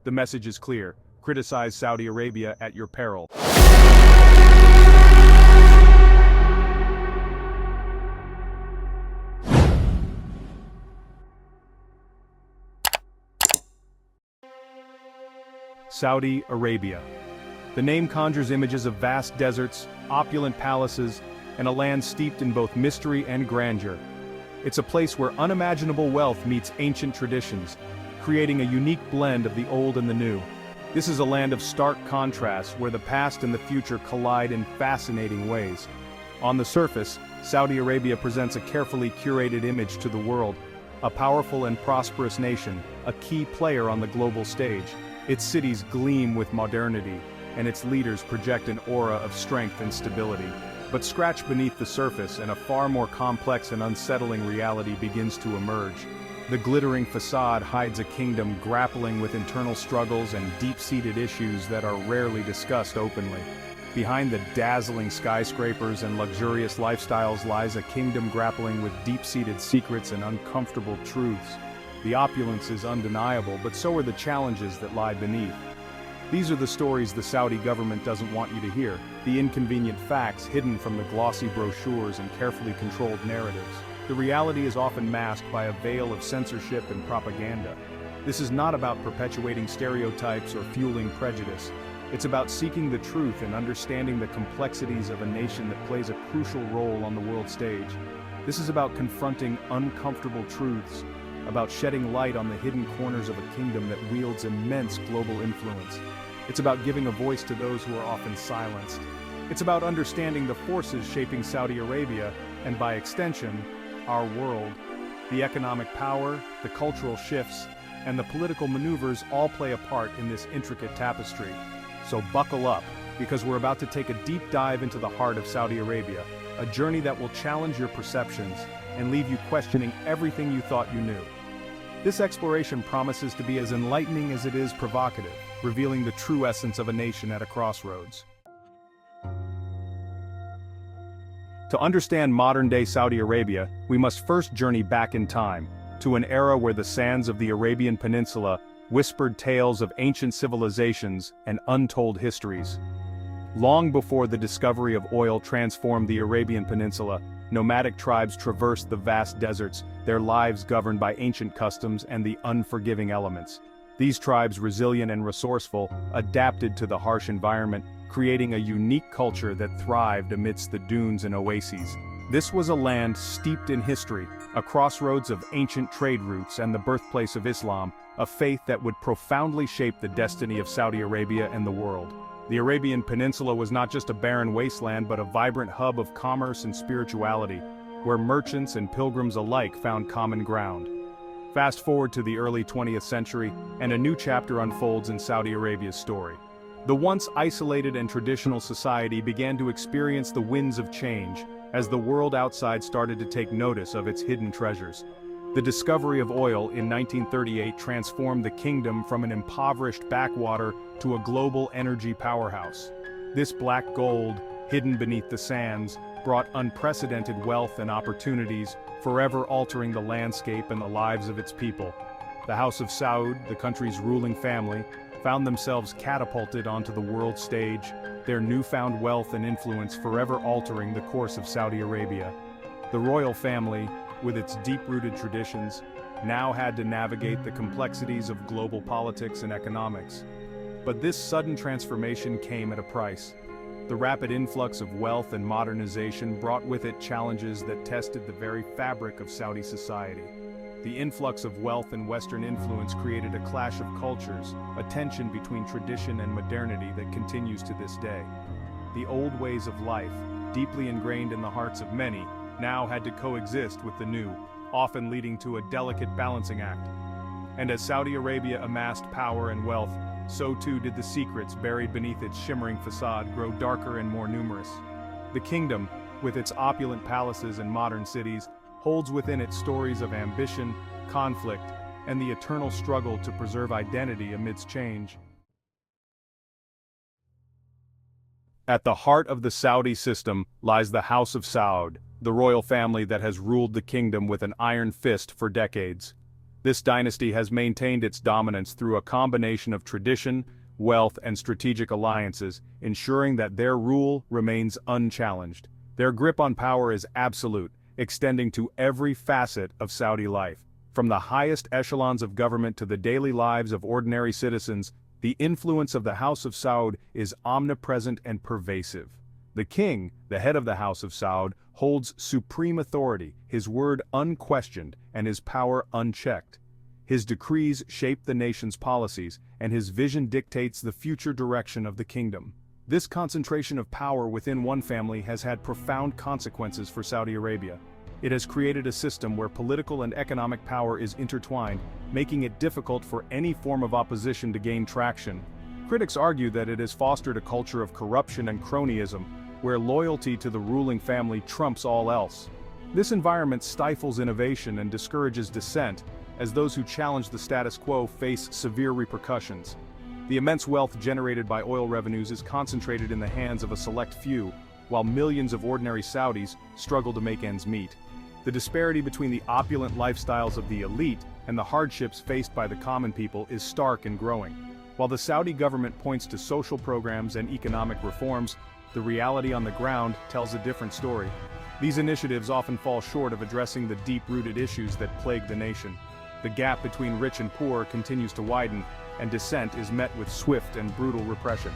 The message is clear: criticize Saudi Arabia at your peril. Saudi Arabia. The name conjures images of vast deserts, opulent palaces, and a land steeped in both mystery and grandeur. It's a place where unimaginable wealth meets ancient traditions, creating a unique blend of the old and the new. This is a land of stark contrasts where the past and the future collide in fascinating ways. On the surface, Saudi Arabia presents a carefully curated image to the world, a powerful and prosperous nation, a key player on the global stage. Its cities gleam with modernity, and its leaders project an aura of strength and stability. But scratch beneath the surface and a far more complex and unsettling reality begins to emerge. The glittering facade hides a kingdom grappling with internal struggles and deep-seated issues that are rarely discussed openly. Behind the dazzling skyscrapers and luxurious lifestyles lies a kingdom grappling with deep-seated secrets and uncomfortable truths. The opulence is undeniable, but so are the challenges that lie beneath. These are the stories the Saudi government doesn't want you to hear, the inconvenient facts hidden from the glossy brochures and carefully controlled narratives. The reality is often masked by a veil of censorship and propaganda. This is not about perpetuating stereotypes or fueling prejudice. It's about seeking the truth and understanding the complexities of a nation that plays a crucial role on the world stage. This is about confronting uncomfortable truths, about shedding light on the hidden corners of a kingdom that wields immense global influence. It's about giving a voice to those who are often silenced. It's about understanding the forces shaping Saudi Arabia, and by extension, our world. The economic power, the cultural shifts, and the political maneuvers all play a part in this intricate tapestry. So buckle up, because we're about to take a deep dive into the heart of Saudi Arabia, a journey that will challenge your perceptions and leave you questioning everything you thought you knew. This exploration promises to be as enlightening as it is provocative, revealing the true essence of a nation at a crossroads. To understand modern-day Saudi Arabia, we must first journey back in time, to an era where the sands of the Arabian Peninsula whispered tales of ancient civilizations and untold histories. Long before the discovery of oil transformed the Arabian Peninsula, nomadic tribes traversed the vast deserts, their lives governed by ancient customs and the unforgiving elements. These tribes, resilient and resourceful, adapted to the harsh environment, creating a unique culture that thrived amidst the dunes and oases. This was a land steeped in history, a crossroads of ancient trade routes and the birthplace of Islam, a faith that would profoundly shape the destiny of Saudi Arabia and the world. The Arabian Peninsula was not just a barren wasteland but a vibrant hub of commerce and spirituality, where merchants and pilgrims alike found common ground. Fast forward to the early 20th century, and a new chapter unfolds in Saudi Arabia's story. The once isolated and traditional society began to experience the winds of change, as the world outside started to take notice of its hidden treasures. The discovery of oil in 1938 transformed the kingdom from an impoverished backwater to a global energy powerhouse. This black gold, hidden beneath the sands, brought unprecedented wealth and opportunities, forever altering the landscape and the lives of its people. The House of Saud, the country's ruling family, found themselves catapulted onto the world stage, their newfound wealth and influence forever altering the course of Saudi Arabia. The royal family, with its deep-rooted traditions, now had to navigate the complexities of global politics and economics. But this sudden transformation came at a price. The rapid influx of wealth and modernization brought with it challenges that tested the very fabric of Saudi society. The influx of wealth and Western influence created a clash of cultures, a tension between tradition and modernity that continues to this day. The old ways of life, deeply ingrained in the hearts of many, now had to coexist with the new, often leading to a delicate balancing act. And as Saudi Arabia amassed power and wealth, so too did the secrets buried beneath its shimmering facade grow darker and more numerous. The kingdom, with its opulent palaces and modern cities, holds within it stories of ambition, conflict, and the eternal struggle to preserve identity amidst change. At the heart of the Saudi system lies the House of Saud, the royal family that has ruled the kingdom with an iron fist for decades. This dynasty has maintained its dominance through a combination of tradition, wealth, and strategic alliances, ensuring that their rule remains unchallenged. Their grip on power is absolute, extending to every facet of Saudi life. From the highest echelons of government to the daily lives of ordinary citizens, the influence of the House of Saud is omnipresent and pervasive. The king, the head of the House of Saud, holds supreme authority, his word unquestioned, and his power unchecked. His decrees shape the nation's policies, and his vision dictates the future direction of the kingdom. This concentration of power within one family has had profound consequences for Saudi Arabia. It has created a system where political and economic power is intertwined, making it difficult for any form of opposition to gain traction. Critics argue that it has fostered a culture of corruption and cronyism, where loyalty to the ruling family trumps all else. This environment stifles innovation and discourages dissent, as those who challenge the status quo face severe repercussions. The immense wealth generated by oil revenues is concentrated in the hands of a select few, while millions of ordinary Saudis struggle to make ends meet. The disparity between the opulent lifestyles of the elite and the hardships faced by the common people is stark and growing. While the Saudi government points to social programs and economic reforms, the reality on the ground tells a different story. These initiatives often fall short of addressing the deep-rooted issues that plague the nation. The gap between rich and poor continues to widen, and dissent is met with swift and brutal repression.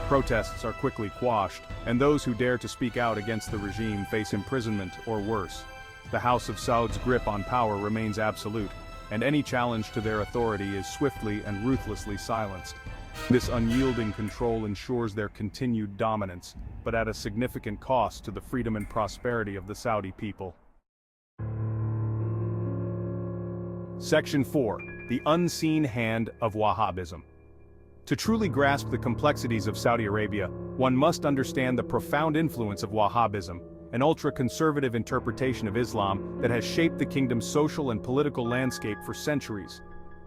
Protests are quickly quashed, and those who dare to speak out against the regime face imprisonment or worse. The House of Saud's grip on power remains absolute, and any challenge to their authority is swiftly and ruthlessly silenced. This unyielding control ensures their continued dominance, but at a significant cost to the freedom and prosperity of the Saudi people. Section 4. The Unseen Hand of Wahhabism. To truly grasp the complexities of Saudi Arabia, one must understand the profound influence of Wahhabism, an ultra-conservative interpretation of Islam that has shaped the kingdom's social and political landscape for centuries.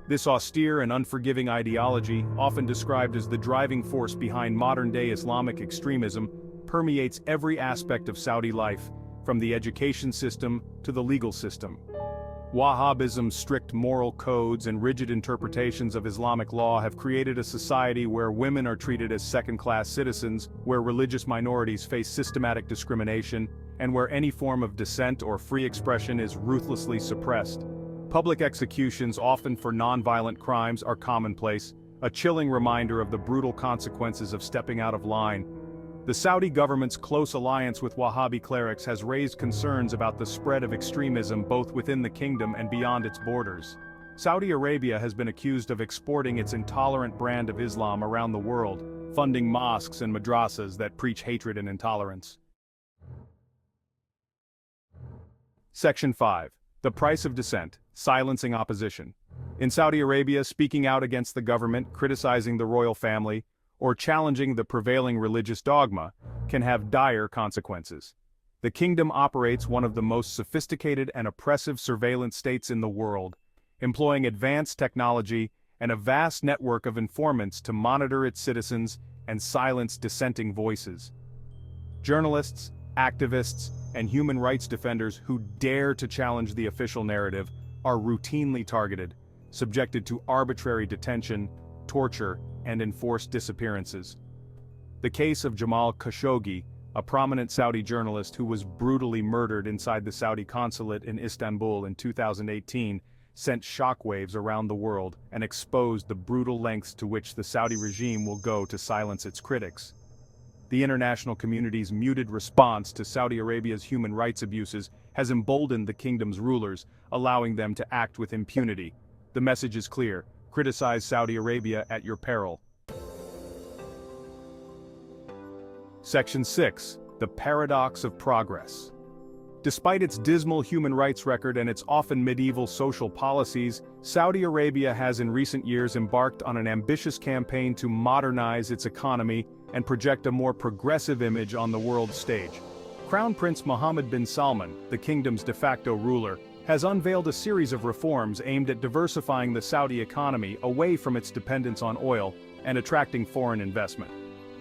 This austere and unforgiving ideology, often described as the driving force behind modern-day Islamic extremism, permeates every aspect of Saudi life, from the education system to the legal system. Wahhabism's strict moral codes and rigid interpretations of Islamic law have created a society where women are treated as second-class citizens, where religious minorities face systematic discrimination, and where any form of dissent or free expression is ruthlessly suppressed. Public executions, often for non-violent crimes, are commonplace, a chilling reminder of the brutal consequences of stepping out of line. The Saudi government's close alliance with Wahhabi clerics has raised concerns about the spread of extremism both within the kingdom and beyond its borders. Saudi Arabia has been accused of exporting its intolerant brand of Islam around the world, funding mosques and madrasas that preach hatred and intolerance. Section 5. The price of dissent, silencing opposition. In Saudi Arabia, speaking out against the government, criticizing the royal family, or challenging the prevailing religious dogma, can have dire consequences. The kingdom operates one of the most sophisticated and oppressive surveillance states in the world, employing advanced technology and a vast network of informants to monitor its citizens and silence dissenting voices. Journalists, activists, and human rights defenders who dare to challenge the official narrative are routinely targeted, subjected to arbitrary detention, torture, and enforced disappearances. The case of Jamal Khashoggi, a prominent Saudi journalist who was brutally murdered inside the Saudi consulate in Istanbul in 2018, sent shockwaves around the world and exposed the brutal lengths to which the Saudi regime will go to silence its critics. The international community's muted response to Saudi Arabia's human rights abuses has emboldened the kingdom's rulers, allowing them to act with impunity. The message is clear: criticize Saudi Arabia at your peril. Section 6. The Paradox of Progress. Despite its dismal human rights record and its often medieval social policies, Saudi Arabia has in recent years embarked on an ambitious campaign to modernize its economy and project a more progressive image on the world stage. Crown Prince Mohammed bin Salman, the kingdom's de facto ruler, has unveiled a series of reforms aimed at diversifying the Saudi economy away from its dependence on oil and attracting foreign investment.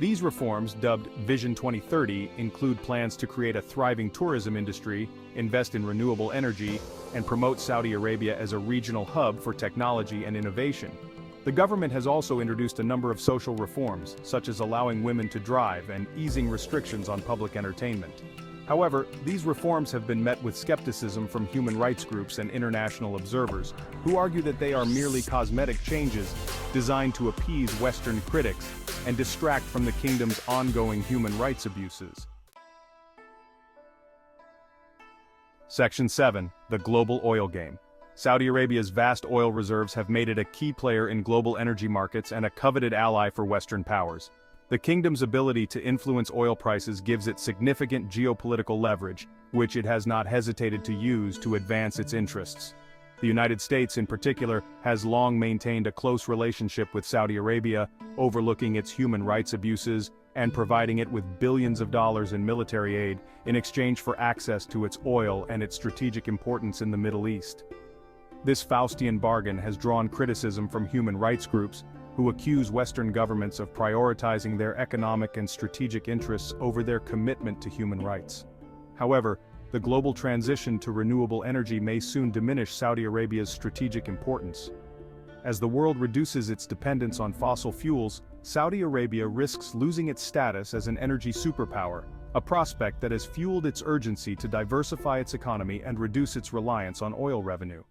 These reforms, dubbed Vision 2030, include plans to create a thriving tourism industry, invest in renewable energy, and promote Saudi Arabia as a regional hub for technology and innovation. The government has also introduced a number of social reforms, such as allowing women to drive and easing restrictions on public entertainment. However, these reforms have been met with skepticism from human rights groups and international observers, who argue that they are merely cosmetic changes designed to appease Western critics and distract from the kingdom's ongoing human rights abuses. Section 7. The Global Oil Game. Saudi Arabia's vast oil reserves have made it a key player in global energy markets and a coveted ally for Western powers. The kingdom's ability to influence oil prices gives it significant geopolitical leverage, which it has not hesitated to use to advance its interests. The United States, in particular, has long maintained a close relationship with Saudi Arabia, overlooking its human rights abuses and providing it with billions of dollars in military aid in exchange for access to its oil and its strategic importance in the Middle East. This Faustian bargain has drawn criticism from human rights groups, who accuse Western governments of prioritizing their economic and strategic interests over their commitment to human rights. However, the global transition to renewable energy may soon diminish Saudi Arabia's strategic importance. As the world reduces its dependence on fossil fuels, Saudi Arabia risks losing its status as an energy superpower, a prospect that has fueled its urgency to diversify its economy and reduce its reliance on oil revenue.